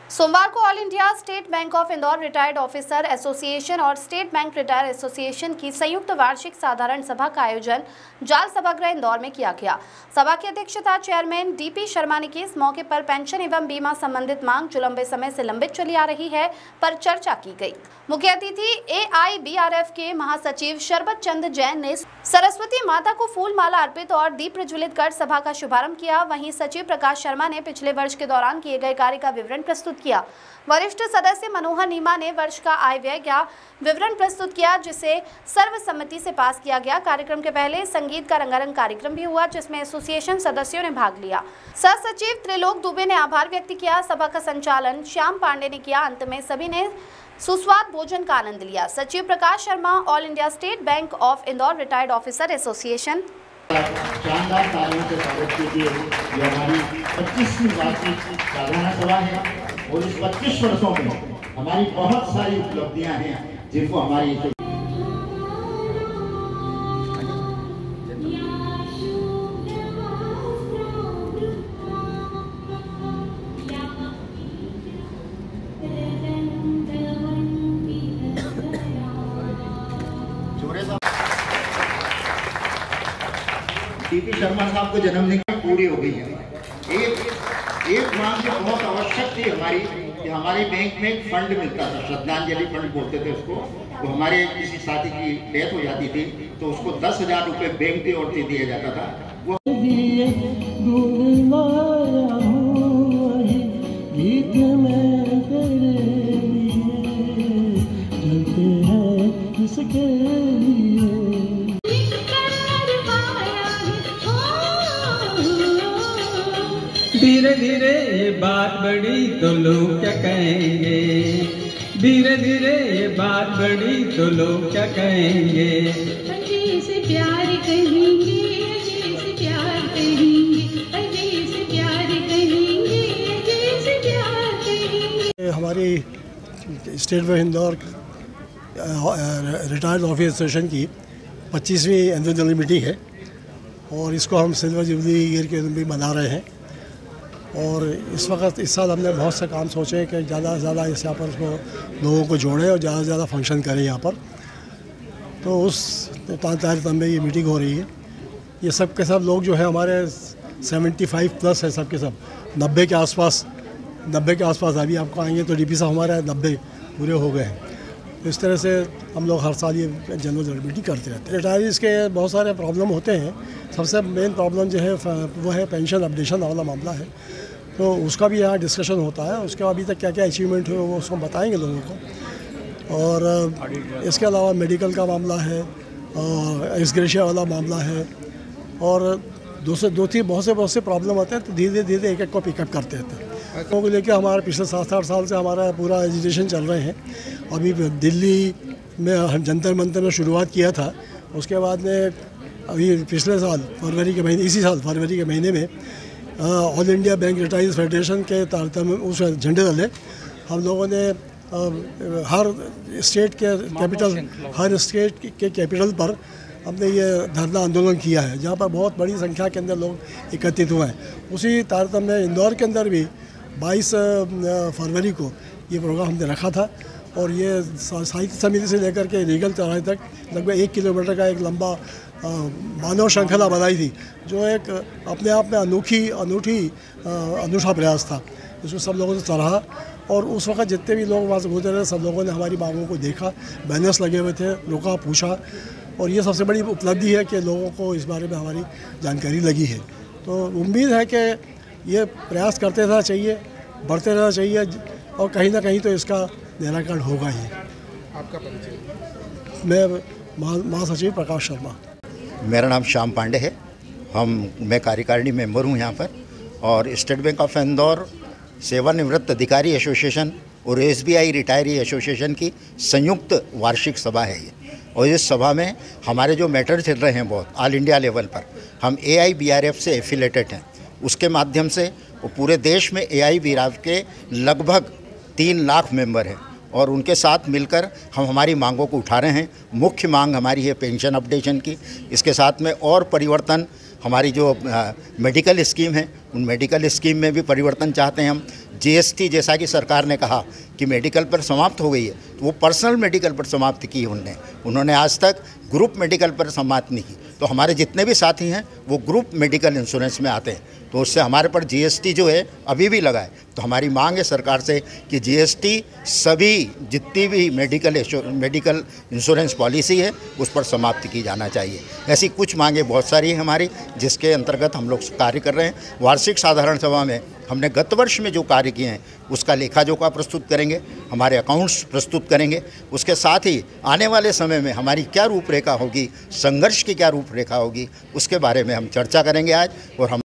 सोमवार को all India state bank of Indore retired officer association और स्टेट बैंक रिटायर एसोसिएशन की संयुक्त वार्षिक साधारण सभा का आयोजन जाल सभागृह इंदौर में किया गया। सभा की अध्यक्षता चेयरमैन डीपी शर्मा ने की। इस मौके पर पेंशन एवं बीमा संबंधित मांग जो लंबे समय से लंबित चली आ रही है पर चर्चा की गई। मुख्य अतिथि AIBRF के महासचिव शरबत चंद जैन ने सरस्वती माता को फूल माला अर्पित और दीप प्रज्वलित कर सभा का शुभारंभ किया। वहीं सचिव प्रकाश शर्मा ने पिछले वर्ष के दौरान किए गए कार्य का विवरण प्रस्तुत किया। वरिष्ठ सदस्य मनोहर नीमा ने वर्ष का आय व्यय का विवरण प्रस्तुत किया, जिसे सर्वसम्मति से पास किया गया। कार्यक्रम के पहले संगीत का रंगारंग कार्यक्रम भी हुआ, जिसमें एसोसिएशन सदस्यों ने भाग लिया। सह सचिव त्रिलोक दुबे ने आभार व्यक्त किया। सभा का संचालन श्याम पांडे ने किया। अंत में सभी ने सुस्वाद भोजन का आनंद लिया। सचिव Prakash Sharma, all India state bank of Indore retired officer association. शानदार तालियों से स्वागत कीजिए। ये हमारी 25वीं वार्षिक साधारण सभा है और इस 25 वर्षों में हमारी बहुत सारी उपलब्धियां हैं जिनको हमारी डीपी शर्मा साहब को जन्मदिन पूरी हो गई है। एक मांग जो बहुत आवश्यक थी हमारी कि हमारे बैंक में एक फंड मिलता था, श्रद्धांजलि फंड बोलते थे उसको। तो हमारे किसी साथी की डेथ हो जाती थी तो उसको 10,000 रुपये बैंक की ओर से दिया जाता था। वो धीरे धीरे ये बात बड़ी तो लोग क्या कहेंगे, धीरे धीरे ये बात बड़ी तो लोग क्या कहेंगे। अजय से प्यार कहेंगे, अजय से प्यार कहेंगे, अजय से प्यार कहेंगे, अजय से प्यार कहेंगे। हमारी state bank Indore retired officer association की 25वीं एनुअल मीटिंग है और इसको हम सिल्वर जुबली ईयर के भी मना रहे हैं। और इस वक्त इस साल हमने बहुत से काम सोचे कि ज़्यादा से ज़्यादा इस यहाँ पर उसको लोगों को जोड़ें और ज़्यादा से ज़्यादा फंक्शन करें यहाँ पर। तो उस तारीख में ये मीटिंग हो रही है। ये सब के सब लोग जो है हमारे 75 प्लस है, सब के सब 90 के आसपास अभी आपको आएंगे तो डीपी साहब हमारे 90 पूरे हो गए हैं। तो इस तरह से हम लोग हर साल ये जनरल मीटिंग करते रहते हैं। रिटायरीज़ के बहुत सारे प्रॉब्लम होते हैं। सबसे मेन प्रॉब्लम जो है वो है पेंशन अपडेशन वाला मामला है, तो उसका भी यहाँ डिस्कशन होता है। उसके अभी तक क्या क्या अचीवमेंट हुए वो उसको बताएंगे लोगों को। और इसके अलावा मेडिकल का मामला है, एक्सग्रेशिया वाला मामला है और बहुत से प्रॉब्लम आते हैं। तो धीरे धीरे एक को पिकअप करते रहते हैं। लोगों को लेकर हमारे पिछले 7-8 साल से हमारा पूरा एजुकेशन चल रहे हैं। अभी दिल्ली में जंतर मंतर में शुरुआत किया था, उसके बाद में अभी पिछले साल इसी साल फरवरी के महीने में all India bank retires federation के तारतम्य उस झंडे तले हम लोगों ने हर स्टेट के कैपिटल पर हमने ये धरना आंदोलन किया है, जहाँ पर बहुत बड़ी संख्या के अंदर लोग एकत्रित हुए हैं। उसी तारतम्य में इंदौर के अंदर भी 22 फरवरी को ये प्रोग्राम हमने रखा था और ये साहित्य समिति से लेकर के रीगल चौराहे तक लगभग 1 किलोमीटर का एक लंबा मानव श्रृंखला बनाई थी, जो एक अपने आप में अनूठा प्रयास था। इसको सब लोगों ने सराहा और उस वक्त जितने भी लोग वहाँ से गुजरे सब लोगों ने हमारी मांगों को देखा, बैनर्स लगे हुए थे, रुका, पूछा और ये सबसे बड़ी उपलब्धि है कि लोगों को इस बारे में हमारी जानकारी लगी है। तो उम्मीद है कि ये प्रयास करते रहना चाहिए, बढ़ते रहना चाहिए और कहीं ना कहीं तो इसका निराकरण होगा ही। आपका परिचय? मैं महासचिव प्रकाश शर्मा। मेरा नाम श्याम पांडे है। मैं कार्यकारिणी मेंबर हूँ यहाँ पर और स्टेट बैंक ऑफ इंदौर सेवानिवृत्त अधिकारी एसोसिएशन और SBI रिटायरी एसोसिएशन की संयुक्त वार्षिक सभा है ये। और इस सभा में हमारे जो मैटर चल रहे हैं बहुत ऑल इंडिया लेवल पर, हम AIBRF से एफिलेटेड हैं। उसके माध्यम से वो पूरे देश में AIBRF के लगभग 3 लाख मेंबर हैं और उनके साथ मिलकर हम हमारी मांगों को उठा रहे हैं। मुख्य मांग हमारी है पेंशन अपडेशन की। इसके साथ में और परिवर्तन, हमारी जो मेडिकल स्कीम है उन मेडिकल स्कीम में भी परिवर्तन चाहते हैं हम। जीएसटी जैसा कि सरकार ने कहा कि मेडिकल पर समाप्त हो गई है, तो वो पर्सनल मेडिकल पर समाप्त की उन्होंने आज तक ग्रुप मेडिकल पर समाप्त नहीं की। तो हमारे जितने भी साथी हैं वो ग्रुप मेडिकल इंश्योरेंस में आते हैं, तो उससे हमारे पर जीएसटी जो है अभी भी लगा है। तो हमारी मांग है सरकार से कि जीएसटी सभी जितनी भी मेडिकल इंश्योरेंस पॉलिसी है उस पर समाप्त की जाना चाहिए। ऐसी कुछ मांगें बहुत सारी हैं हमारी, जिसके अंतर्गत हम लोग कार्य कर रहे हैं। वार्षिक साधारण सभा में हमने गत वर्ष में जो कार्य किए हैं उसका लेखा जोखा प्रस्तुत करेंगे, हमारे अकाउंट्स प्रस्तुत करेंगे। उसके साथ ही आने वाले समय में हमारी क्या रूपरेखा होगी, संघर्ष की क्या रूपरेखा होगी, उसके बारे में हम चर्चा करेंगे आज। और हम